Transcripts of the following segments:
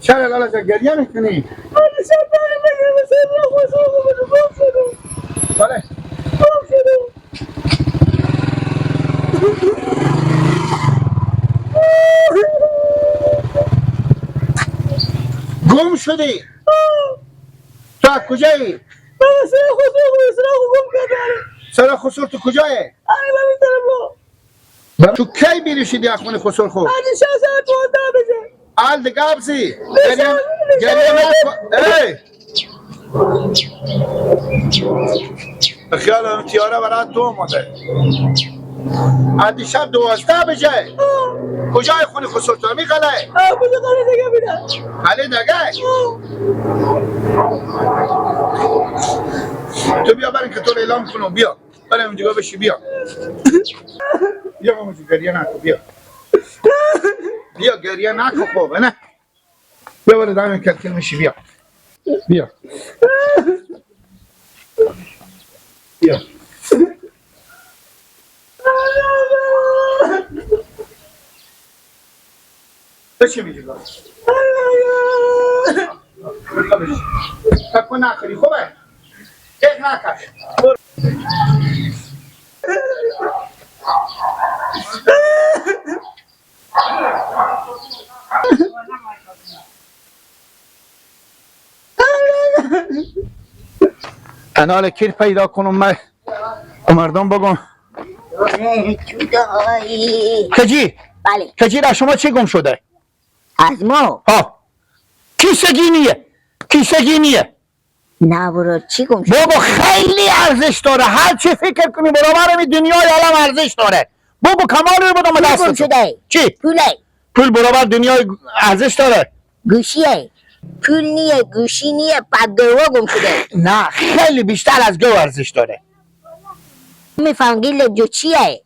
چرا لالا جا گریه میکنی؟ بله گم شدی؟ تو از کجایی؟ سر خسور تو کجایی؟ تو کی بیرشیدی اخوان خسور خو؟ آل دیگه ابزی گریه نکن ای خیال تیاره برای تو اومده عدی شب 12 بجه کجای خونه خسور تو همی قلعه؟ قلعه دگه؟ تو بیا برین که تو رو اعلام کنم بیا برای اونجا بشی بیا بیا ماما جو گریه نکن بیا بیا گریه نکن خوبه نه بیا برای دامن کلکل میشی بیا بیا بیا تو چی میگی باز؟ تکو نخوری خوبه؟ یک نکش انال کیر پیدا کنم من مردم بگم کجی؟ بله کجی را شما چی گم شده؟ از ما ها کیسگی نیه نه برو چی گم شد بابا خیلی ارزش داره هر چی فکر کنی برابر می دنیای عالم ارزش داره بابا کمال رو بدم پول دست گم شده چی؟ پوله پول برابر دنیای ارزش داره گوشیه پول نیه گوشی نیه پدروا گم شده نه خیلی بیشتر از گو ارزش داره میفهم گیل جو چیه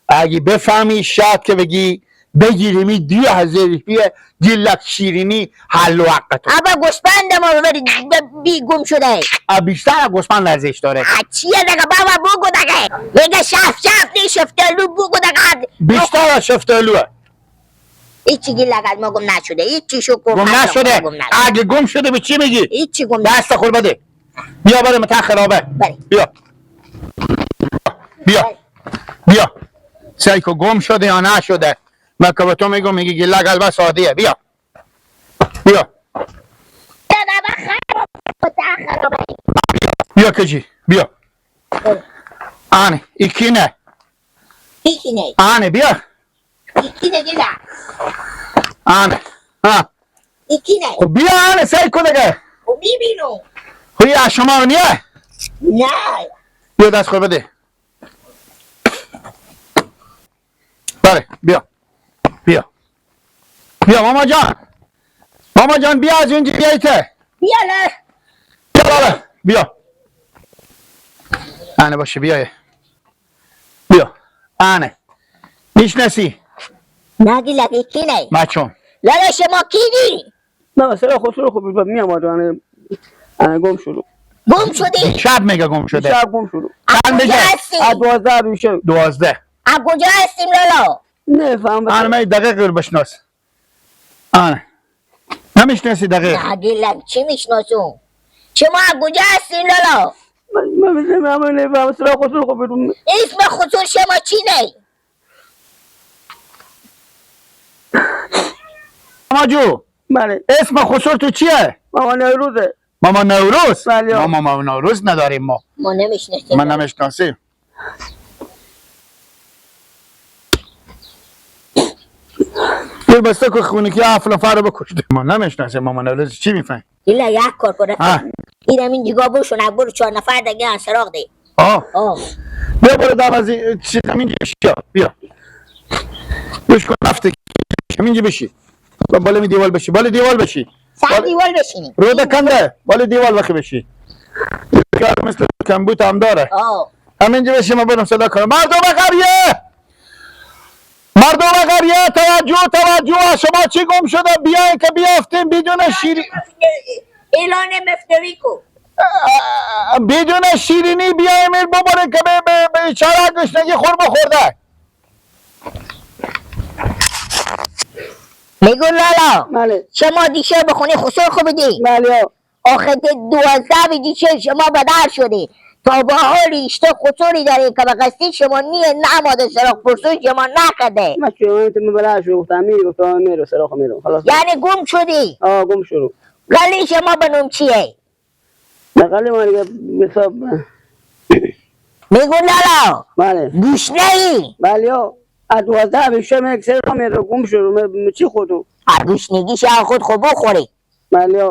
اگه بفهمی شاید که بگی بگیریمی 2000 روپیه گلک شیرینی حل و حقتو ابا گسپند ما ببری بی گم شده بیشتر از گوسفند ارزش داره چیه دگه بابا بگو دگه بگه شف نی شفتلو بگو دگه بیشتر از شفتالوه هیچی گیل لگد ما گم نشده هیچی شو گم نشده اگه گم شده به چی میگی هیچی گم دست خور بده بیا بریم تا خرابه بله. بیا بیا بیا سیکو گم شده یا نشده من که به تو میگم میگی گله قلبه سادیه بیا بیا بیا کجی بیا آنه ایکی نه هیچی نه آنه بیا هیچی نه گیله آنه ها هیچی نه خب بیا آنه سیکو دیگه خب میبینو خوی از شما نیه نه بیا دست خور بده بله بیا بیا بیا ماما جان بیا از اینجا بیایته بیاله بیا بابا بیا آنه باشه بیایه بیا آنه میشناسی نه گیله هیچی نه بچون لالا شما کیدی نه مثلا خسرو خوبی بود میامد انا گم شدو گم شدی شب میگه گم شده شب گم شدو چند کجا بجه هستی از 12 میشه 12 از کجا هستیم لالا نفهم آنه می دقیق رو بشناس آنه نمیشناسی دقیق نه گیله چی میشناسون شما از کجا هستیم لالا من نفهم مثلا خسرو خوبی بود اسم خصوص شما چی نه ماما جو بله اسم خسور تو چیه ماما نوروزه ماما نوروز بله. ما ماما نوروز نداریم ما نمیشناسیم من نمیشناسیم بیر بسته که خونه که اف نفر رو بکشته ما نمیشناسیم ماما نوروز چی میفهم گیله یک کار ها. کنه اینم این دیگه بوشون برو 4 نفر دیگه انسراغ دی آه آه بیا برو دم از این چیز همینجا بیا گوش کن نفته همینجا بشی بالا می دیوال بشی بالا دیوال بشی سر دیوال بشینیم رو دکنده بالا دیوال بخی بشی کار مثل کمبوت هم داره آه همینجا بشی ما برم صدا کنم مردم قریه توجه شما چی گم شده بیاین که بیافتیم بدون شیرینی اعلان مفتری کو بدون شیرینی بیایم ببره که به چرا گشنگی خورده میگو لالا بله شما دیشب به خونه خسر خوابیدی بله آخه 12 دیشب شما بدر شدی تا با حال اشته خسوری داری که به قصدی شما نیه نماده سراغ پرسون شما نکده من چه من تو بلعش رو گفتم گفتم میرو سراخ میرو خلاص یعنی گم شدی گم شروع گلی شما بنوم چیه نقلی ما دیگه حساب میگو لالا بله گوش نهی بله از 12 بیشتر من یک سراخ میرو گم شروع چی خودو گوش نگی شاید خود خوب بخوری بله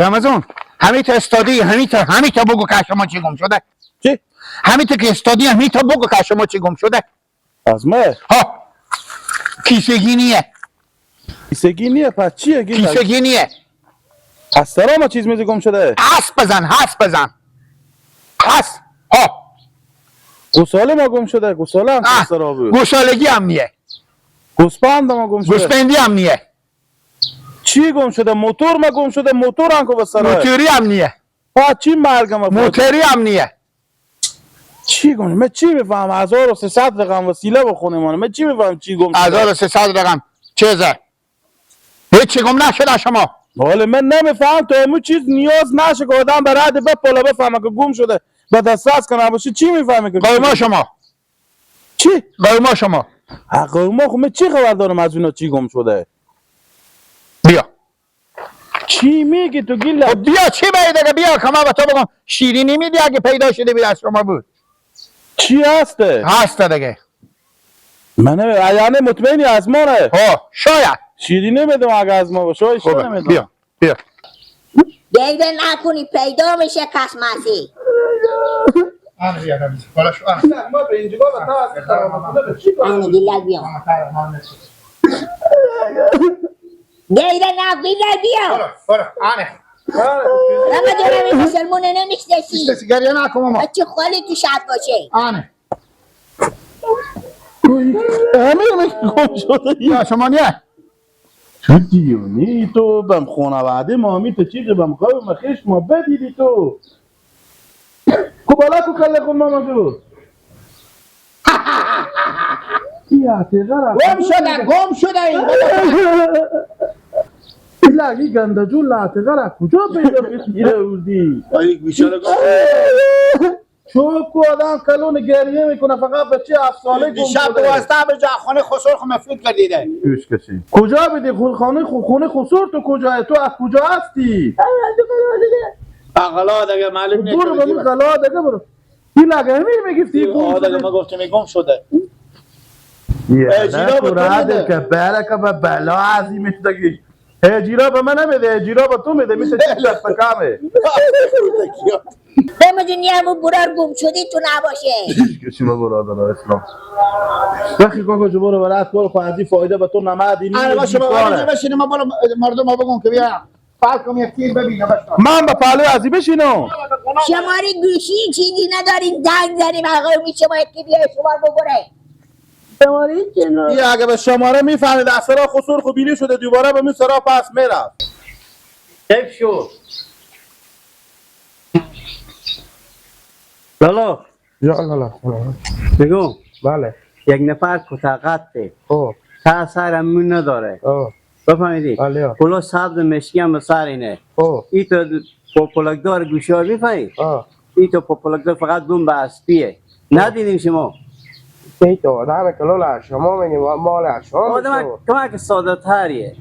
رمزون همیتا استادی همیتا بگو که شما چی گم شده چی؟ همیتا که استادی همیتا بگو که شما چی گم شده از مهر ها کیسگی نیه کیسگی نیه پس چیه گیلک؟ کیسگی نیه از سرام چیز میزی گم شده حس بزن حس ها گوساله ما گم شده گوساله هم که سرا بود گوسالگی هم نیه گوسپند ما گم شده گوسپندی هم نیه چی گم شده موتور ما گم شده موتور هم که به سرا موتوری هم نیه پس چی مرگم موتوری هم نیه چی گم من چی میفهم 1300 رقم وسیله بخونیم من چی میفهم چی گم شده 1300 رقم چیزه هیچی گم نشده شما حالا من نمیفهم تو همون چیز نیاز نشه که آدم به رد بپاله بفهمه که گم شده به دسترس کنه باشه چی میفهمه که قوما شما چی قوما شما قوما خب من چی خبر دارم از اینا چی گم شده بیا چی میگی تو گیلا خب بیا چی باید بیا که من به تو بگم شیرینی میدی اگه پیدا شده بید از شما بود چی هسته هسته دیگه من یعنی مطمئنی از ما نه شاید شیری نمیدم اگه از ما باشه اشتر خوبه نمیدم بیا دیگه نکنی پیدا میشه کس مسی آن بیا بالا شو ما به اینجا آنه گیلک بیا دیگه نه گیلک بیا برو آنه نمه دارم این مسلمونه نمیشتشی کسی گریه نکن ماما بچه خالی تو شب باشه آنه همه گم شده یا شما نیه تو دیونی تو بم خانواده مامی تو چیزی بم قوم خیش ما بدیدی تو کو بالا کو کله کن ماما جو یا تیغرا گم شده این لگی گنده جو لاتغرا کجا پیدا بگیره بودی یک بیچاره چوب کو آدم کلون گریه میکنه فقط بچه 7 ساله گم دیشب شده 12 به جا خانه خسر خو مفید کردیده پیش کسی کجا بدی خونه خسور تو کجا تو از کجا هستی اقلا دیگه معلوم نیست برو بمی خلا دیگه برو این لگه همین میگفتی گم دیگه شده ما گفتیم گم شده اجیرا به تو میده که برکه به بلا عظیمش دگی اجیرا به من نمیده اجیرا به تو میده میشه چی دست کمه نمیدونی همون برار گم شدی تو نباشه کسی ما برادر اسلام بخی کاکا جو برو برات برو خواهدی فایده به تو نمدی آره باشه بابا بشینیم ما بالا مردم ما بگم که بیا فرق کم یک تیر ببینه باشه من به پهلوی ازی بشینم شماره گوشی چیزی ندارین زنگ زنیم آقا می شما یکی بیای شما ببره شماره چنو این اگه به شماره میفهمید از سرا خسور خوبیلی شده دوباره به می سرا پس میرفت حیف شد لالا یا الله بگو بله یک نفر کتاقته او تا سرمون نداره او بفهمیدی؟ بله. پلو سبز مشکی هم به سر اینه او ای تو پاپولکدار گوشی ها میفهمی؟ ای تو پاپولکدار فقط دوم به اسبیه ندیدیم شما ای تو آدم کلول شما میگیم مال شما آدم کمک ساده تریه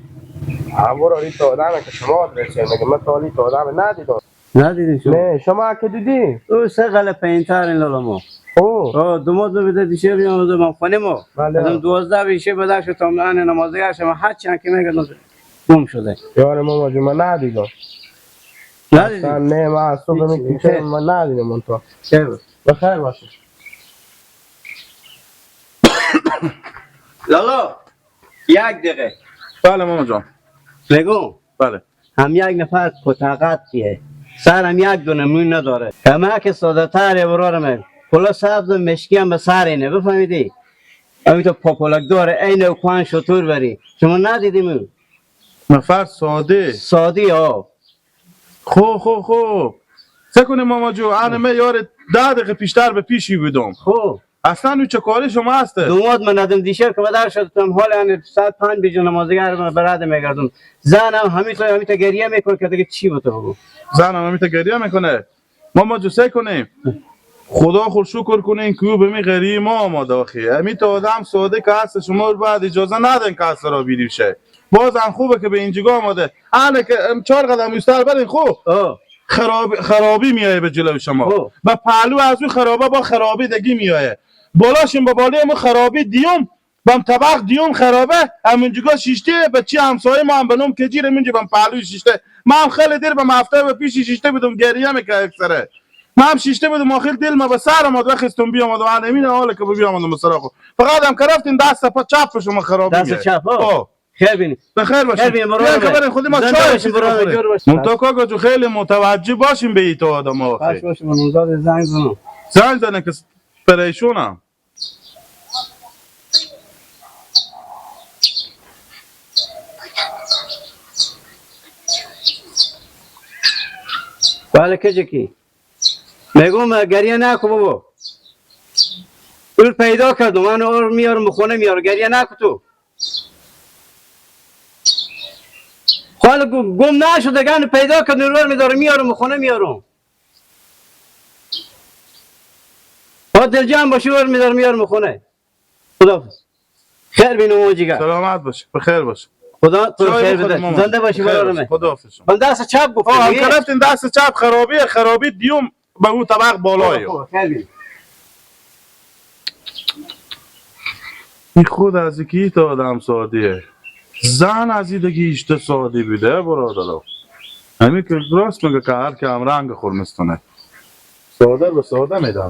برو ای تو آدم که شما درسته میگم من تالی تو آدم ندیدم ندیدیم شما نه شما که دیدی او سه غل پینتر این لالا ما او دو ماه بده دیشه بیام دو خانه ما بله. ازم 12 بیشه بده شد تا من نمازی هستم هر چند که میگه گم شده یار ماما جو من ندیدم ندیدی نه ما از صبح میکشم من ندیدم من تو خیر بخیر باشه لالا یک دقیقه بله ماما جان بگو بله هم یک نفر کتاقتیه سرم یک دونه مون نداره همه که ساده تره برارم پلا سبز و مشکی هم به سر اینه بفهمیدی اوی تو پاپولک داره این اوکوان شطور بری شما ندیدیم نفر ساده سادی ها خو چه کنیم ماما جو من یار 10 دقیقه پیشتر به پیشی بودم خب اصلا او چه کاری شما هسته دوماد من ندم دیشب که بدر شدم حال یعنی ساعت 5 بجو نمازگر من براد میگردم زنم همین تا گریه میکنه که دیگه چی بوده بگو زنم همیتا گریه میکنه ماما جو سه کنیم خدا خور شکر کنین که او به می غریه ما آماده آخی همیتا آدم ساده که هست شما رو بعد اجازه ندن که هست را بیدیم شه بازم خوبه که به اینجا آماده اهله که 4 قدم بیشتر برین خوب خرابی میایه به جلو شما و پهلو از اون خرابه با خرابی دگی میایه بالاشیم با بالی همون خرابی دیوم بم طبق دیوم خرابه همونجا شیشته بچی همسایه ما هم بنوم که جیر منجا بم پهلوی شیشته ما هم خیلی دیر بم هفته و پیش شیشته بودم گریه میکرد اکثره ما هم شیشته بودم آخر دل ما به سر آمد وقتم بیام و من امین حاله که بیام و مسراخو فقط هم کرفتین دست پا چپ شما خرابی دست چپ خیر بینی بخیر باشین خیر بینی برای خبر خودی ما چای منتها کاکا جو خیلی متوجه باشیم به این تو آدم آخه باش باش من اونجا زنگ زنه که پریشونم بله که جکی میگم گریه نکو بابا اول پیدا کردم من اور میارم خونه میارم گریه نکو تو حالا گم نشده گن پیدا کردم رو میدارم میارم خونه میارم ها دل جمع باشی ور میارم خونه خداحافظ خیر بینم جیگر سلامت باش بخیر باش خدا تو خیر بده زنده باشی برادرم خداحافظ من دست چپ گفتم هم کردین دست چپ خرابی دیوم به اون طبق بالایه این خود از کی تا آدم سادیه زن از این دیگه ایشته سادی بیده برادر همین که راست میگه که هر که هم رنگ خورمستونه ساده به ساده میدم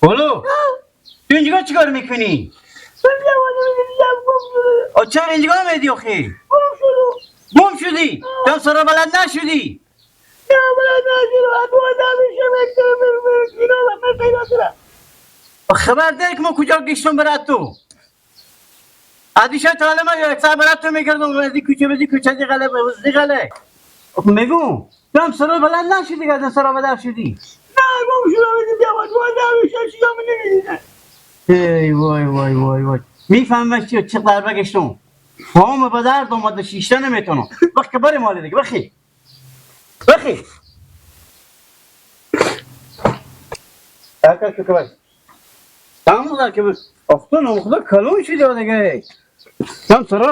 بولو تو اینجا چیکار میکنی؟ چرا اینجا میدی آخی؟ گم شدی؟ تو سرا بلد نشدی؟ نه بلد نشدم خبر داری که ما کجا گشتم برات تو؟ عدیشه تا حالا من اکثر برات تو میکردم از این کوچه بدی کوچه دی غله میگم تو هم سرا بلد نشدی که از سرا بلد شدی؟ نه گم شدم ای وای میفهمم چه ضربه گشتم پام به درد اومد شیشته نمیتونم وقت که بره مال دیگه بخی تاکر که کبر تمام که افتون خدا کلون شدی دیگه تم سرا